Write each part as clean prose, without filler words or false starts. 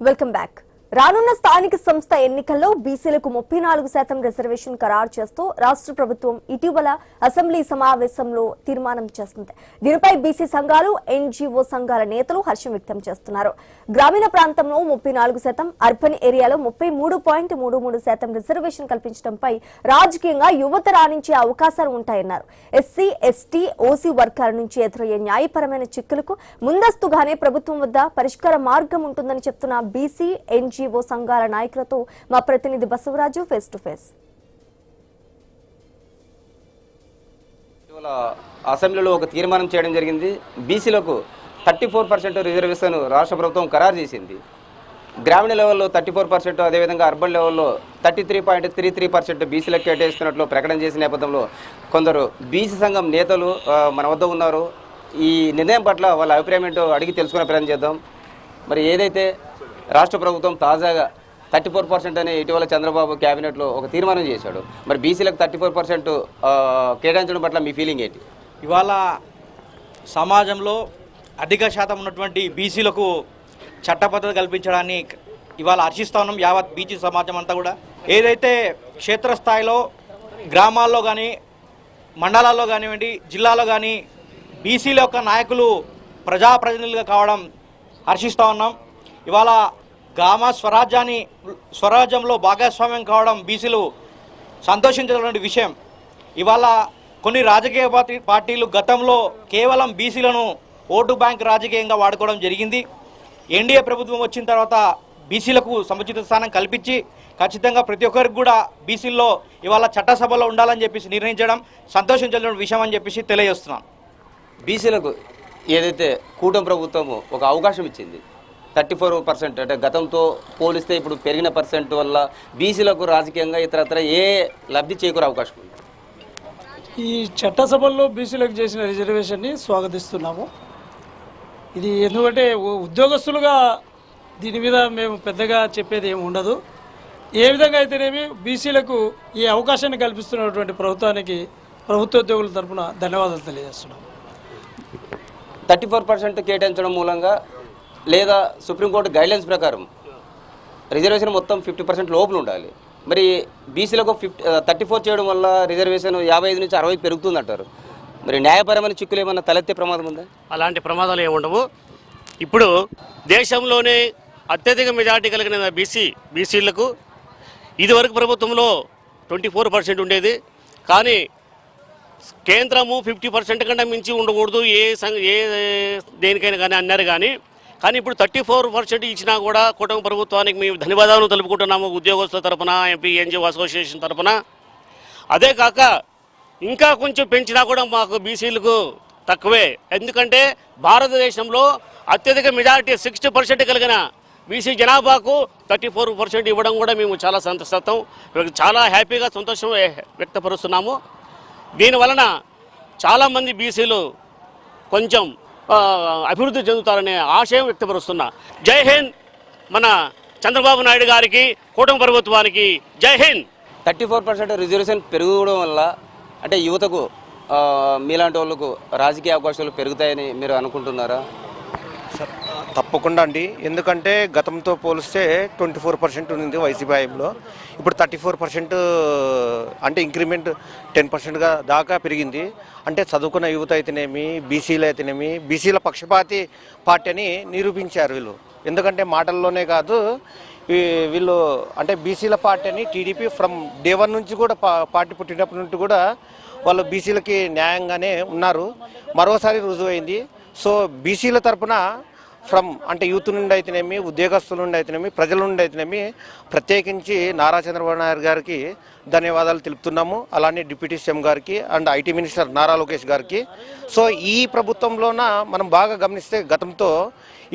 Welcome back. రానున్న స్థానిక సంస్థ ఎన్నికల్లో బీసీలకు 34% రిజర్వేషన్ ఖరారు చేస్తూ రాష్ట్ర ప్రభుత్వం ఇటీవల అసెంబ్లీ సమావేశంలో తీర్మానం చేసింది. దీనిపై బీసీ సంఘాలు, ఎన్జీఓ సంఘాల నేతలు హర్షం వ్యక్తం చేస్తున్నారు. గ్రామీణ ప్రాంతంలో 34%, అర్బన్ ఏరియాలో 33.33% రిజర్వేషన్ కల్పించడంపై రాజకీయంగా యువత రాణించే అవకాశాలు ఉంటాయన్నారు. ఎస్సీ, ఎస్టీ, ఓసీ వర్గాల నుంచి ఎదురయ్యే న్యాయపరమైన చిక్కులకు ముందస్తుగానే ప్రభుత్వం వద్ద పరిష్కార మార్గం ఉంటుందని చెప్తున్న బీసీ, ఎన్జీఓ సంఘాల నాయకులతో మా ప్రతినిధి బసవరాజు ఫేస్ టు ఫేస్. అసెంబ్లీలో ఒక తీర్మానం చేయడం జరిగింది. బీసీలకు 34% రిజర్వేషన్ రాష్ట్ర ప్రభుత్వం ఖరారు చేసింది. గ్రామీణ లెవెల్లో 34%, అదేవిధంగా అర్బన్ లెవెల్లో 33.33% బీసీలకు కేటాయిస్తున్నట్లు ప్రకటన చేసిన నేపథ్యంలో కొందరు బీసీ సంఘం నేతలు మన వద్ద ఉన్నారు. ఈ నిర్ణయం పట్ల వాళ్ళ అభిప్రాయం ఏంటో అడిగి తెలుసుకునే ప్రయత్నం చేద్దాం. మరి ఏదైతే రాష్ట్ర ప్రభుత్వం తాజాగా 34% అని ఇటీవల చంద్రబాబు క్యాబినెట్లో ఒక తీర్మానం చేశాడు, మరి బీసీలకు 34% కేటాయించడం పట్ల మీ ఫీలింగ్ ఏంటి? ఇవాళ సమాజంలో అధిక శాతం ఉన్నటువంటి బీసీలకు చట్టబద్ధత కల్పించడాన్ని ఇవాళ హర్షిస్తూ ఉన్నాం. యావత్ బీసీ సమాజం అంతా కూడా ఏదైతే క్షేత్రస్థాయిలో గ్రామాల్లో కానీ, మండలాల్లో కానివ్వండి, జిల్లాలో కానీ బీసీల యొక్క నాయకులు ప్రజాప్రతినిధులుగా కావడం హర్షిస్తూ ఉన్నాం. ఇవాళ గ్రామ స్వరాజ్యంలో భాగస్వామ్యం కావడం బీసీలు సంతోషించాల్సిన విషయం. ఇవాళ కొన్ని రాజకీయ పార్టీలు గతంలో కేవలం బీసీలను ఓటు బ్యాంక్ రాజకీయంగా వాడుకోవడం జరిగింది. ఎన్డీఏ ప్రభుత్వం వచ్చిన తర్వాత బీసీలకు సముచిత స్థానం కల్పించి ఖచ్చితంగా ప్రతి ఒక్కరికి కూడా బీసీల్లో ఇవాళ చట్టసభలో ఉండాలని చెప్పేసి నిర్ణయించడం సంతోషించాల్సిన విషయం అని చెప్పేసి తెలియజేస్తున్నాం. బీసీలకు ఏదైతే కూటమి ప్రభుత్వము ఒక అవకాశం ఇచ్చింది, 34%, అంటే గతంతో పోలిస్తే ఇప్పుడు పెరిగిన పర్సెంట్ వల్ల బీసీలకు రాజకీయంగా ఇతరత్ర ఏ లబ్ధి చేకూరే అవకాశం ఉంది? ఈ చట్టసభల్లో బీసీలకు చేసిన రిజర్వేషన్ని స్వాగతిస్తున్నాము. ఇది ఎందుకంటే ఉద్యోగస్తులుగా దీని మీద మేము పెద్దగా చెప్పేది ఏమి ఉండదు. ఏ విధంగా అయితేనేమి బీసీలకు ఈ అవకాశాన్ని కల్పిస్తున్నటువంటి ప్రభుత్వానికి ప్రభుత్వోద్యోగుల తరఫున ధన్యవాదాలు తెలియజేస్తున్నాము. 34% కేటాయించడం మూలంగా లేదా సుప్రీంకోర్టు గైడ్లైన్స్ ప్రకారం రిజర్వేషన్ మొత్తం 50% లోపల ఉండాలి. మరి బీసీలకు 34 చేయడం వల్ల రిజర్వేషన్ 55 నుంచి 60 పెరుగుతుందంటారు. మరి న్యాయపరమైన చిక్కులు ఏమన్నా తలెత్తే ప్రమాదం ఉందా? అలాంటి ప్రమాదాలు ఏమి ఉండవు. ఇప్పుడు దేశంలోనే అత్యధిక మెజార్టీ కలిగిన బీసీలకు ఇదివరకు ప్రభుత్వంలో 24% ఉండేది. కానీ కేంద్రము 50% కన్నా మించి ఉండకూడదు ఏ దేనికైనా కానీ అన్నారు. కానీ ఇప్పుడు 34% ఇచ్చినా కూడా కూటమి ప్రభుత్వానికి మేము ధన్యవాదాలు తెలుపుకుంటున్నాము ఉద్యోగస్తుల తరఫున, ఎంపీ, ఎన్జిఓ అసోసియేషన్ తరఫున. అదే కాక ఇంకా కొంచెం పెంచినా కూడా మాకు బీసీలకు తక్కువే. ఎందుకంటే భారతదేశంలో అత్యధిక మెజారిటీ 60% కలిగిన బీసీ జనాభాకు 34% ఇవ్వడం కూడా మేము చాలా సంతోషం, చాలా హ్యాపీగా సంతోషం వ్యక్తపరుస్తున్నాము. దీనివలన చాలామంది బీసీలు కొంచెం అభివృద్ధి చెందుతారనే ఆశయం వ్యక్తపరుస్తున్నా. జై హింద్. మన చంద్రబాబు నాయుడు గారికి, కూటమి ప్రభుత్వానికి జై హింద్. 34% రిజర్వేషన్ పెరగడం వల్ల అంటే యువతకు మీలాంటి వాళ్ళకు రాజకీయ అవకాశాలు పెరుగుతాయని మీరు అనుకుంటున్నారా? తప్పకుండా అండి. ఎందుకంటే గతంతో పోలిస్తే 24% ఉంది వైసీపీ హయాంలో. ఇప్పుడు 34% అంటే ఇంక్రిమెంట్ 10% దాకా పెరిగింది. అంటే చదువుకున్న యువత అయితేనేమి, బీసీలు అయితేనేమి, బీసీల పక్షపాతి పార్టీ అని నిరూపించారు వీళ్ళు. ఎందుకంటే మాటల్లోనే కాదు, వీళ్ళు అంటే బీసీల పార్టీ అని టీడీపీ ఫ్రమ్ డే 1 నుంచి కూడా పార్టీ పుట్టినప్పటి నుండి కూడా వాళ్ళు బీసీలకి న్యాయంగానే ఉన్నారు. మరోసారి రుజువైంది. సో బీసీల తరఫున అంటే యూత్ నుండి అయితేనేమి, ఉద్యోగస్తుల నుండి అయితేనేమి, ప్రజల నుండి అయితేనేమి ప్రత్యేకించి నారా చంద్రబాబు నాయుడు గారికి ధన్యవాదాలు తెలుపుతున్నాము. అలానే డిప్యూటీ సీఎం గారికి and IT minister Nara Lokesh గారికి. సో ఈ ప్రభుత్వంలోన మనం బాగా గమనిస్తే గతంతో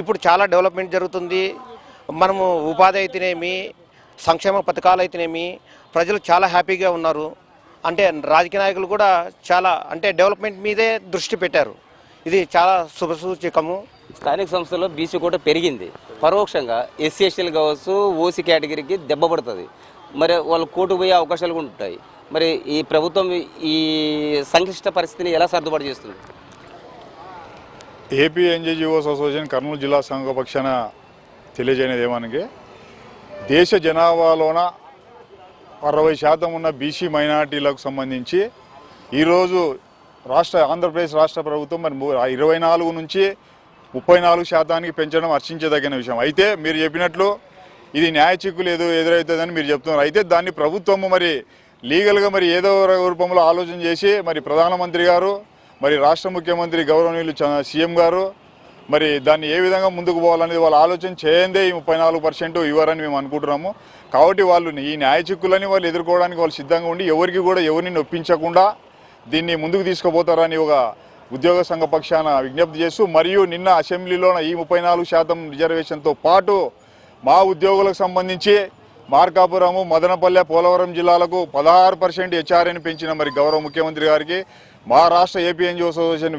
ఇప్పుడు చాలా డెవలప్మెంట్ జరుగుతుంది. మనము ఉపాధి అయితేనేమి, సంక్షేమ పథకాలు అయితేనేమి ప్రజలు చాలా హ్యాపీగా ఉన్నారు. అంటే రాజకీయ నాయకులు కూడా చాలా అంటే డెవలప్మెంట్ మీదే దృష్టి పెట్టారు. ఇది చాలా శుభసూచకము. స్థానిక సంస్థల్లో బీసీ కోట పెరిగింది, పరోక్షంగా ఎస్సీ ఎస్టీలు కావచ్చు, ఓసీ కేటగిరీకి దెబ్బ పడుతుంది. మరి వాళ్ళు కోర్టుకు పోయే అవకాశాలు కూడా ఉంటాయి. మరి ఈ ప్రభుత్వం ఈ సంక్లిష్ట పరిస్థితిని ఎలా సర్దుబాటు చేస్తుంది? ఏపీ ఎన్జీఓస్ అసోసియేషన్ కర్నూలు జిల్లా సంఘ పక్షాన తెలియజేయనిది ఏమనగా దేశ జనాభాలోన 60% ఉన్న బీసీ మైనారిటీలకు సంబంధించి ఈరోజు ఆంధ్రప్రదేశ్ రాష్ట్ర ప్రభుత్వం మరి 24 నుంచి 34% పెంచడం హర్షించదగిన విషయం. అయితే మీరు చెప్పినట్లు ఇది న్యాయ చిక్కులు ఏదో ఎదురవుతుందని మీరు చెప్తున్నారు. అయితే దాన్ని ప్రభుత్వము మరి లీగల్గా మరి ఏదో రూపంలో ఆలోచన చేసి మరి ప్రధానమంత్రి గారు మరి రాష్ట్ర ముఖ్యమంత్రి గౌరవనీయులు సీఎం గారు మరి దాన్ని ఏ విధంగా ముందుకు పోవాలనేది వాళ్ళు ఆలోచన చేయందే ఈ 34% ఇవ్వరని మేము అనుకుంటున్నాము. కాబట్టి వాళ్ళు ఈ న్యాయ చిక్కులని వాళ్ళు ఎదుర్కోవడానికి వాళ్ళు సిద్ధంగా ఉండి ఎవరిని నొప్పించకుండా దీన్ని ముందుకు తీసుకుపోతారని ఒక ఉద్యోగ సంఘ పక్షాన విజ్ఞప్తి చేస్తూ, మరియు నిన్న అసెంబ్లీలో ఈ 34% రిజర్వేషన్తో పాటు మా ఉద్యోగులకు సంబంధించి మార్కాపురము, మదనపల్లె, పోలవరం జిల్లాలకు 16% హెచ్ఆర్ఏని పెంచిన మరి గౌరవ ముఖ్యమంత్రి గారికి, మా రాష్ట్ర ఏపీ ఎన్జిఓస్ అసోసియేషన్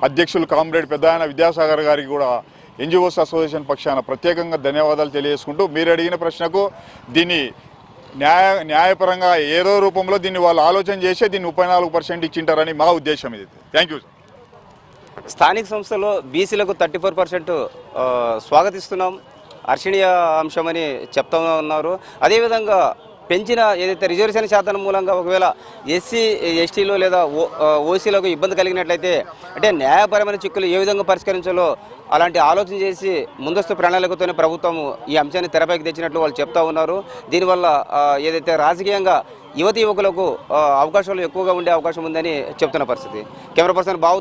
అధ్యక్షులు కామ్రేడ్ పెద్దాయన విద్యాసాగర్ గారికి కూడా ఎన్జిఓస్ అసోసియేషన్ పక్షాన ప్రత్యేకంగా ధన్యవాదాలు తెలియజేసుకుంటూ, మీరు అడిగిన ప్రశ్నకు దీన్ని న్యాయపరంగా ఏదో రూపంలో దీన్ని వాళ్ళు ఆలోచన చేసే దీన్ని 34% ఇచ్చింటారని మా ఉద్దేశం. ఇది థ్యాంక్ యూ. స్థానిక సంస్థలో బీసీలకు 34% స్వాగతిస్తున్నాం, హర్షణీయ అంశమని చెప్తా ఉన్నారు. అదేవిధంగా పెంచిన ఏదైతే రిజర్వేషన్ శాతం మూలంగా ఒకవేళ ఎస్సీ ఎస్టీలో లేదా ఓసీలకు ఇబ్బంది కలిగినట్లయితే అంటే న్యాయపరమైన చిక్కులు ఏ విధంగా పరిష్కరించాలో అలాంటి ఆలోచన చేసి ముందస్తు ప్రణాళికతోనే ప్రభుత్వం ఈ అంశాన్ని తెరపైకి తెచ్చినట్లు వాళ్ళు చెప్తా ఉన్నారు. దీనివల్ల ఏదైతే రాజకీయంగా యువతి యువకులకు అవకాశాలు ఎక్కువగా ఉండే అవకాశం ఉందని చెప్తున్న పరిస్థితి. కెమెరా పర్సన్ బాబు